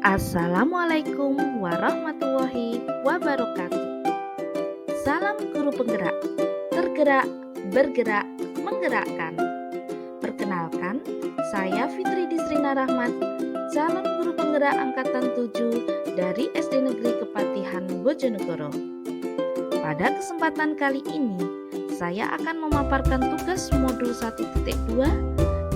Assalamualaikum warahmatullahi wabarakatuh. Salam guru penggerak, tergerak, bergerak, menggerakkan. Perkenalkan, saya Fitri Disrina Rahmat, calon guru penggerak angkatan 7 dari SD Negeri Kepatihan Bojonegoro. Pada kesempatan kali ini, saya akan memaparkan tugas modul 1.2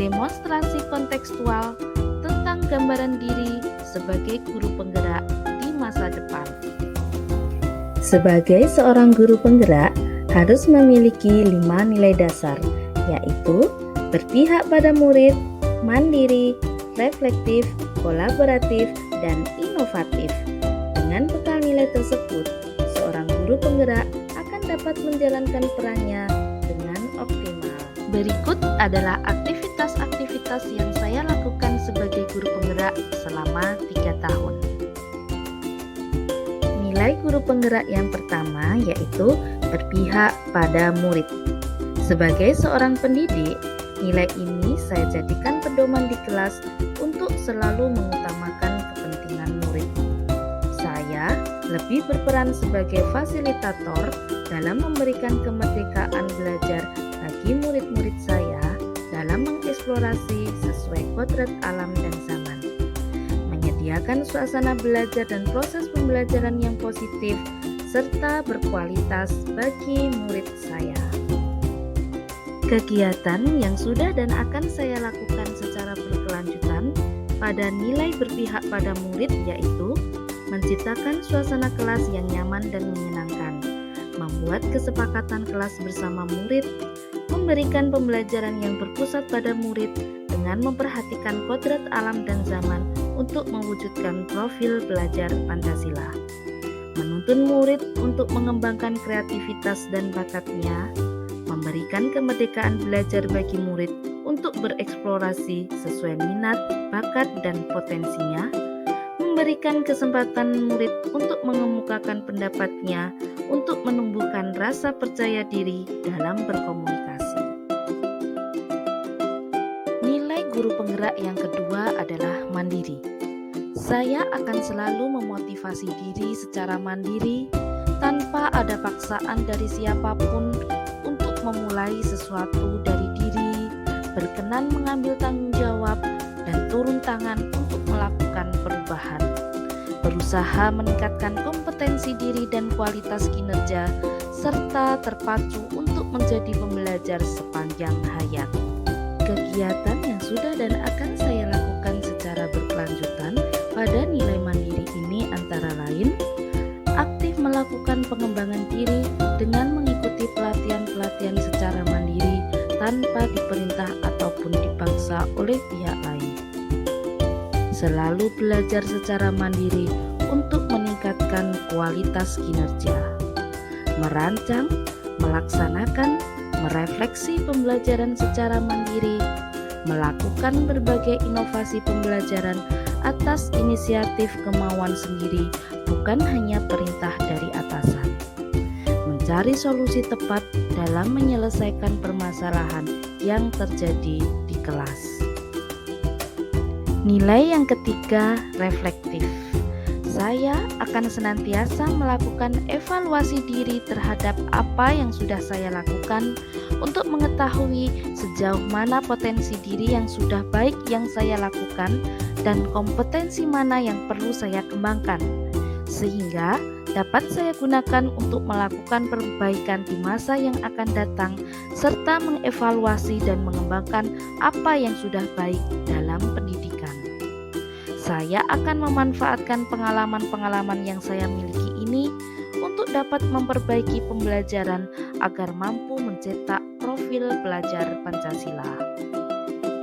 demonstrasi kontekstual tentang gambaran diri sebagai guru penggerak di masa depan. Sebagai seorang guru penggerak harus memiliki 5 nilai dasar, yaitu berpihak pada murid, mandiri, reflektif, kolaboratif, dan inovatif. Dengan bekal nilai tersebut, seorang guru penggerak akan dapat menjalankan perannya dengan optimal. Berikut adalah aktivitas-aktivitas yang saya lakukan sebagai guru penggerak selama 3 tahun. Nilai guru penggerak yang pertama yaitu berpihak pada murid. Sebagai seorang pendidik, nilai ini saya jadikan pedoman di kelas untuk selalu mengutamakan kepentingan murid. Saya lebih berperan sebagai fasilitator dalam memberikan kemerdekaan belajar bagi murid-murid saya dalam mengeksplorasi sesuai kodrat alam dan zaman, menyediakan suasana belajar dan proses pembelajaran yang positif serta berkualitas bagi murid saya. Kegiatan yang sudah dan akan saya lakukan secara berkelanjutan pada nilai berpihak pada murid yaitu menciptakan suasana kelas yang nyaman dan menyenangkan, membuat kesepakatan kelas bersama murid, memberikan pembelajaran yang berpusat pada murid dengan memperhatikan kodrat alam dan zaman untuk mewujudkan profil belajar Pancasila, menuntun murid untuk mengembangkan kreativitas dan bakatnya, memberikan kemerdekaan belajar bagi murid untuk bereksplorasi sesuai minat, bakat, dan potensinya, memberikan kesempatan murid untuk mengemukakan pendapatnya untuk menumbuhkan rasa percaya diri dalam berkomunikasi. Nilai guru penggerak yang kedua adalah mandiri. Saya akan selalu memotivasi diri secara mandiri tanpa ada paksaan dari siapapun untuk memulai sesuatu dari diri, berkenan mengambil tanggung jawab, dan turun tangan untuk melakukan perubahan, berusaha meningkatkan kompetensi diri dan kualitas kinerja, serta terpacu untuk menjadi pembelajar sepanjang hayat. Kegiatan yang sudah dan akan saya lakukan secara berkelanjutan pada nilai mandiri ini antara lain aktif melakukan pengembangan diri dengan mengikuti pelatihan-pelatihan secara mandiri tanpa diperintah ataupun dipaksa oleh pihak lain. Selalu belajar secara mandiri untuk meningkatkan kualitas kinerja. Merancang, melaksanakan, merefleksi pembelajaran secara mandiri, melakukan berbagai inovasi pembelajaran atas inisiatif kemauan sendiri, bukan hanya perintah dari atasan. Mencari solusi tepat dalam menyelesaikan permasalahan yang terjadi di kelas. Nilai yang ketiga, reflektif. Saya akan senantiasa melakukan evaluasi diri terhadap apa yang sudah saya lakukan untuk mengetahui sejauh mana potensi diri yang sudah baik yang saya lakukan dan kompetensi mana yang perlu saya kembangkan, sehingga dapat saya gunakan untuk melakukan perbaikan di masa yang akan datang serta mengevaluasi dan mengembangkan apa yang sudah baik dalam pendidikan. Saya akan memanfaatkan pengalaman-pengalaman yang saya miliki ini untuk dapat memperbaiki pembelajaran agar mampu mencetak profil pelajar Pancasila.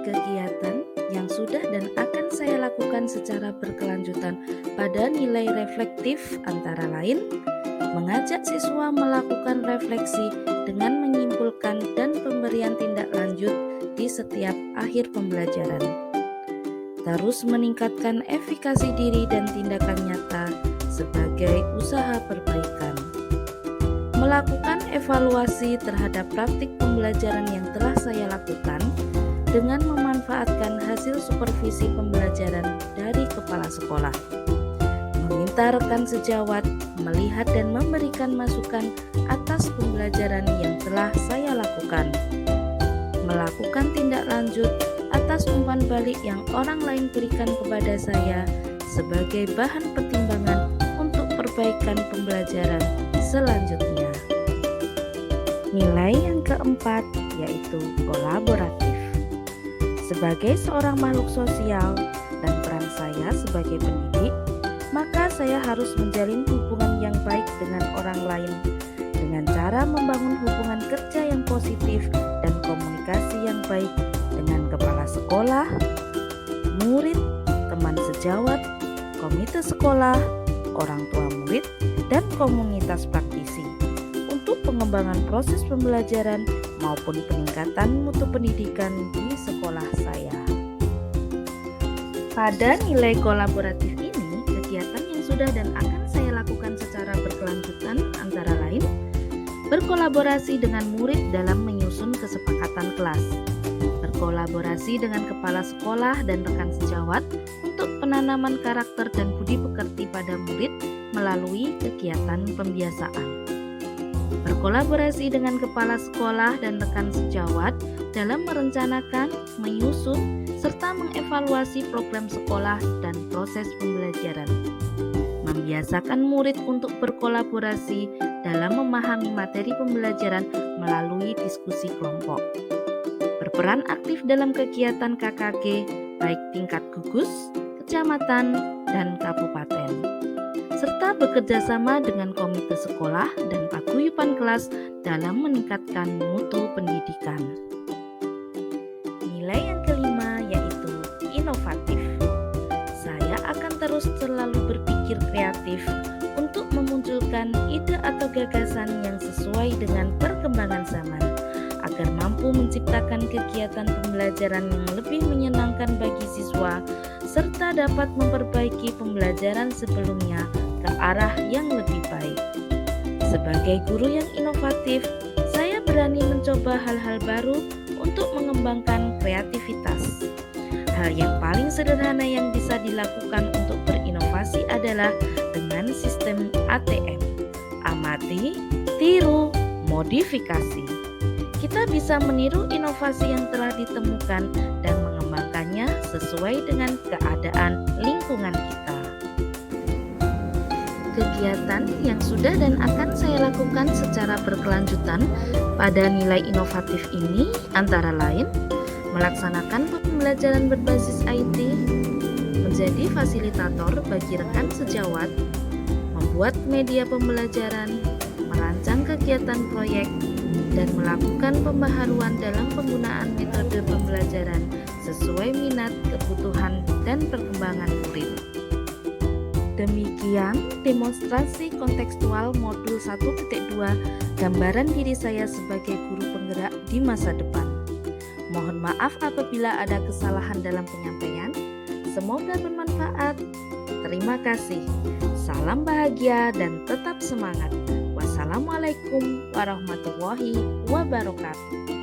Kegiatan yang sudah dan akan saya lakukan secara berkelanjutan pada nilai reflektif antara lain mengajak siswa melakukan refleksi dengan menyimpulkan dan pemberian tindak lanjut di setiap akhir pembelajaran. Terus meningkatkan efikasi diri dan tindakan nyata sebagai usaha perbaikan. Melakukan evaluasi terhadap praktik pembelajaran yang telah saya lakukan dengan memanfaatkan hasil supervisi pembelajaran dari kepala sekolah. Meminta rekan sejawat melihat dan memberikan masukan atas pembelajaran yang telah saya lakukan. Melakukan tindak lanjut atas umpan balik yang orang lain berikan kepada saya sebagai bahan pertimbangan untuk perbaikan pembelajaran selanjutnya. Nilai yang keempat yaitu kolaboratif. Sebagai seorang makhluk sosial dan peran saya sebagai pendidik, maka saya harus menjalin hubungan yang baik dengan orang lain dengan cara membangun hubungan kerja yang positif dan komunikasi yang baik dengan kepala sekolah, murid, teman sejawat, komite sekolah, orang tua murid, dan komunitas praktisi untuk pengembangan proses pembelajaran maupun peningkatan mutu pendidikan di sekolah saya. Pada nilai kolaboratif ini, kegiatan yang sudah dan akan saya lakukan secara berkelanjutan antara lain berkolaborasi dengan murid dalam menyusun kesepakatan kelas, berkolaborasi dengan kepala sekolah dan rekan sejawat untuk penanaman karakter dan budi pekerti pada murid melalui kegiatan pembiasaan, berkolaborasi dengan kepala sekolah dan rekan sejawat dalam merencanakan, menyusun, serta mengevaluasi program sekolah dan proses pembelajaran, membiasakan murid untuk berkolaborasi dalam memahami materi pembelajaran melalui diskusi kelompok, berperan aktif dalam kegiatan KKG baik tingkat gugus, kecamatan, dan kabupaten, serta bekerja sama dengan komite sekolah dan paguyuban kelas dalam meningkatkan mutu pendidikan. Nilai yang kelima yaitu inovatif. Saya akan terus selalu berpikir kreatif untuk memunculkan ide atau gagasan yang sesuai dengan perkembangan zaman, agar mampu menciptakan kegiatan pembelajaran yang lebih menyenangkan bagi siswa, serta dapat memperbaiki pembelajaran sebelumnya ke arah yang lebih baik. Sebagai guru yang inovatif, saya berani mencoba hal-hal baru untuk mengembangkan kreativitas. Hal yang paling sederhana yang bisa dilakukan untuk berinovasi adalah dengan sistem ATM, amati, tiru, modifikasi. Kita bisa meniru inovasi yang telah ditemukan dan mengembangkannya sesuai dengan keadaan lingkungan kita. Kegiatan yang sudah dan akan saya lakukan secara berkelanjutan pada nilai inovatif ini antara lain melaksanakan pembelajaran berbasis IT, menjadi fasilitator bagi rekan sejawat, membuat media pembelajaran, merancang kegiatan proyek, dan melakukan pembaharuan dalam penggunaan metode pembelajaran sesuai minat, kebutuhan, dan perkembangan murid. Demikian demonstrasi kontekstual modul 1.2 gambaran diri saya sebagai guru penggerak di masa depan. Mohon maaf apabila ada kesalahan dalam penyampaian. Semoga bermanfaat. Terima kasih. Salam bahagia dan tetap semangat. Wassalamualaikum warahmatullahi wabarakatuh.